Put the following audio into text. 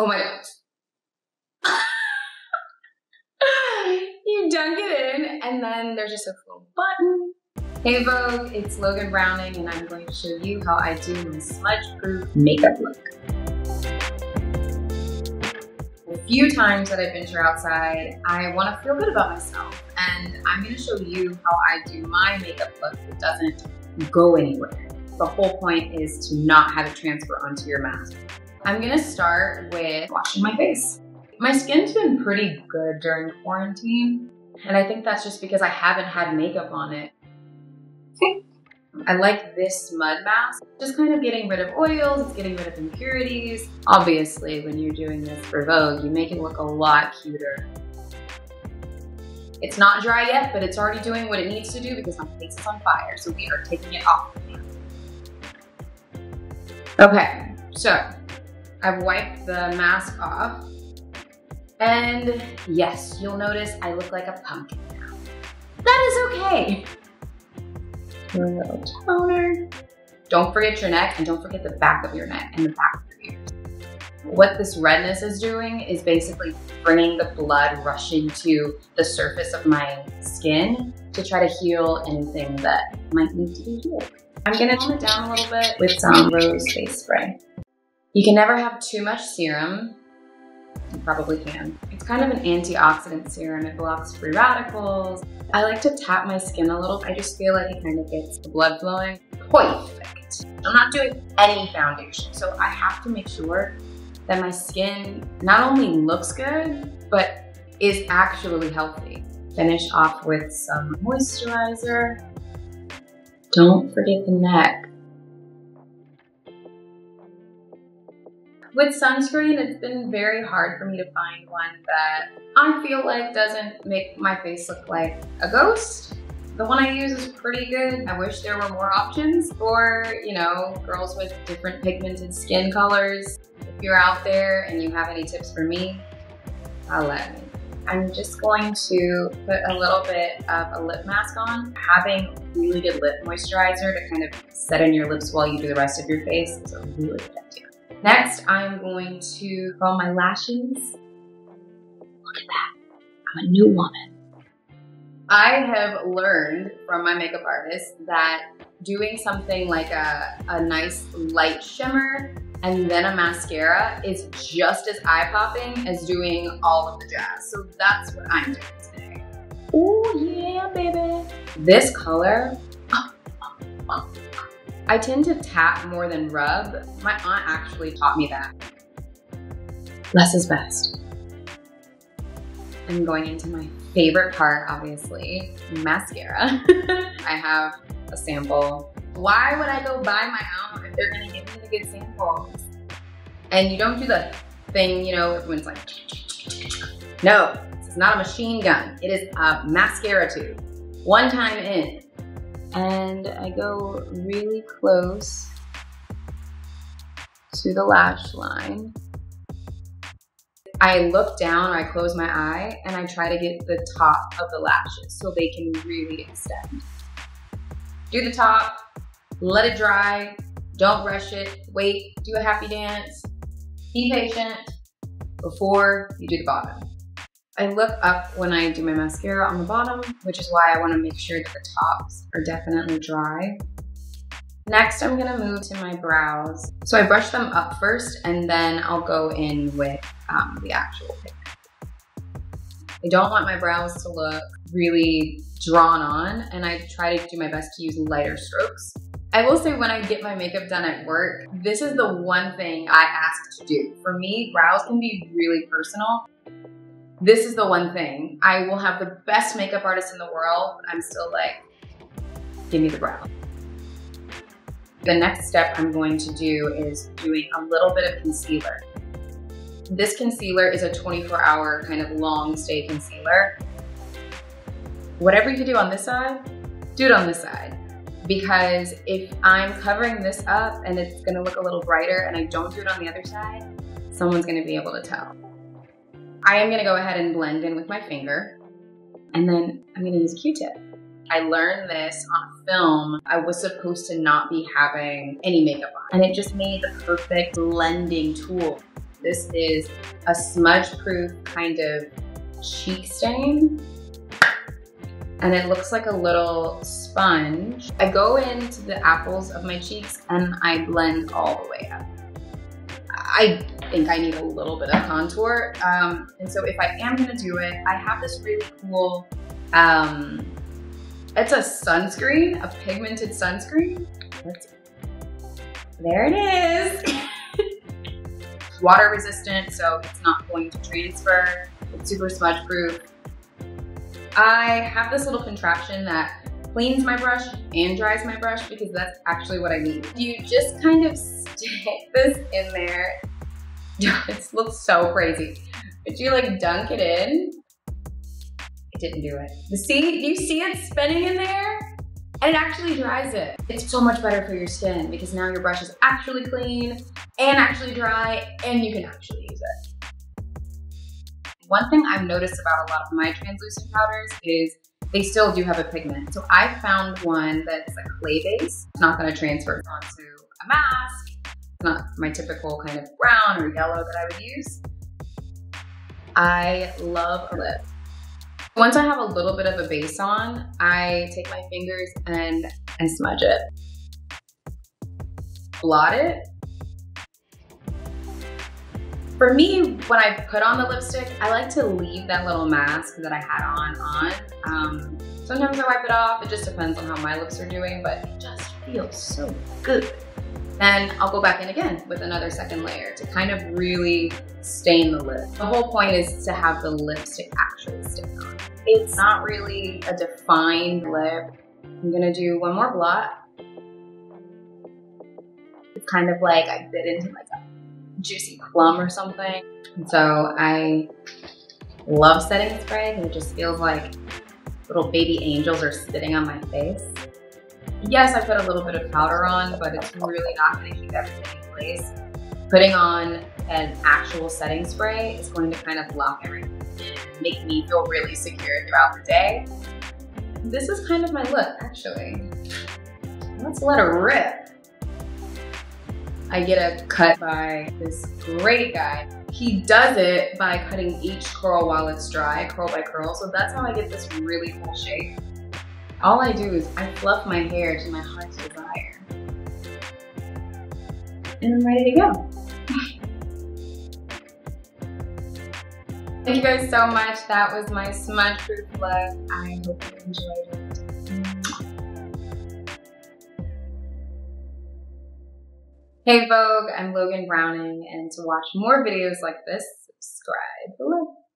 Oh my God. You dunk it in, and then there's just a little button. Hey Vogue, it's Logan Browning, and I'm going to show you how I do my smudge-proof makeup look. A few times that I venture outside, I want to feel good about myself, and I'm going to show you how I do my makeup look that doesn't go anywhere. The whole point is to not have it transfer onto your mask. I'm going to start with washing my face. My skin's been pretty good during quarantine, and I think that's just because I haven't had makeup on it. I like this mud mask, just kind of getting rid of oils, it's getting rid of impurities. Obviously, when you're doing this for Vogue, you make it look a lot cuter. It's not dry yet, but it's already doing what it needs to do because my face is on fire, so we are taking it off of me. Okay, so I've wiped the mask off. And yes, you'll notice I look like a pumpkin now. That is okay. A little toner. Don't forget your neck, and don't forget the back of your neck and the back of your ears. What this redness is doing is basically bringing the blood rushing to the surface of my skin to try to heal anything that might need to be healed. I'm gonna tone it down a little bit with some rose face spray. You can never have too much serum. You probably can. It's kind of an antioxidant serum. It blocks free radicals. I like to tap my skin a little. I just feel like it kind of gets the blood flowing. Perfect. I'm not doing any foundation, so I have to make sure that my skin not only looks good, but is actually healthy. Finish off with some moisturizer. Don't forget the neck. With sunscreen, it's been very hard for me to find one that I feel like doesn't make my face look like a ghost. The one I use is pretty good. I wish there were more options for, you know, girls with different pigmented skin colors. If you're out there and you have any tips for me, holla at me. I'm just going to put a little bit of a lip mask on. Having really good lip moisturizer to kind of set in your lips while you do the rest of your face is a really good idea. Next, I'm going to curl my lashes. Look at that, I'm a new woman. I have learned from my makeup artist that doing something like a nice light shimmer and then a mascara is just as eye-popping as doing all of the jazz. So that's what I'm doing today. Oh yeah, baby. This color, I tend to tap more than rub. My aunt actually taught me that. Less is best. I'm going into my favorite part, obviously, mascara. I have a sample. Why would I go buy my own if they're gonna give me the good samples? And you don't do the thing, you know, when it's like, no, this is not a machine gun. It is a mascara tube. One time in. And I go really close to the lash line. I look down or I close my eye and I try to get the top of the lashes so they can really extend. Do the top, let it dry, don't rush it, wait, do a happy dance, be patient before you do the bottom. I look up when I do my mascara on the bottom, which is why I want to make sure that the tops are definitely dry. Next, I'm gonna move to my brows. So I brush them up first and then I'll go in with the actual pigment. I don't want my brows to look really drawn on, and I try to do my best to use lighter strokes. I will say when I get my makeup done at work, this is the one thing I ask to do. For me, brows can be really personal. This is the one thing. I will have the best makeup artist in the world, but I'm still like, give me the brow. The next step I'm going to do is doing a little bit of concealer. This concealer is a 24-hour kind of long stay concealer. Whatever you do on this side, do it on this side. Because if I'm covering this up and it's gonna look a little brighter and I don't do it on the other side, someone's gonna be able to tell. I am gonna go ahead and blend in with my finger, and then I'm gonna use a Q-tip. I learned this on film. I was supposed to not be having any makeup on, and it just made the perfect blending tool. This is a smudge-proof kind of cheek stain. And it looks like a little sponge. I go into the apples of my cheeks and I blend all the way up. I think I need a little bit of contour. And so if I am gonna do it, I have this really cool, it's a sunscreen, a pigmented sunscreen. There it is. Water resistant, so it's not going to transfer. It's super smudge proof. I have this little contraption that cleans my brush and dries my brush because that's actually what I need. You just kind of stick this in there. It looks so crazy. But you like dunk it in. It didn't do it. You see it spinning in there? And it actually dries it. It's so much better for your skin because now your brush is actually clean and actually dry and you can actually use it. One thing I've noticed about a lot of my translucent powders is they still do have a pigment. So I found one that's a clay base. It's not gonna transfer onto a mask. It's not my typical kind of brown or yellow that I would use. I love a lip. Once I have a little bit of a base on, I take my fingers and smudge it. Blot it. For me, when I put on the lipstick, I like to leave that little mask that I had on. Sometimes I wipe it off. It just depends on how my lips are doing, but it just feels so good. Then I'll go back in again with another second layer to kind of really stain the lip. The whole point is to have the lipstick actually stick on. It's not really a defined lip. I'm gonna do one more blot. It's kind of like I bit into like a juicy plum or something. And so I love setting spray because it just feels like little baby angels are sitting on my face. Yes, I put a little bit of powder on, but it's really not going to keep everything in place. Putting on an actual setting spray is going to kind of lock everything in and make me feel really secure throughout the day. This is kind of my look, actually. Let's let her rip. I get a cut by this great guy. He does it by cutting each curl while it's dry, curl by curl. So that's how I get this really cool shape. All I do is I fluff my hair to my heart's desire. And I'm ready to go. Thank you guys so much. That was my smudge proof look. I hope you enjoyed it. Hey Vogue, I'm Logan Browning, and to watch more videos like this, subscribe.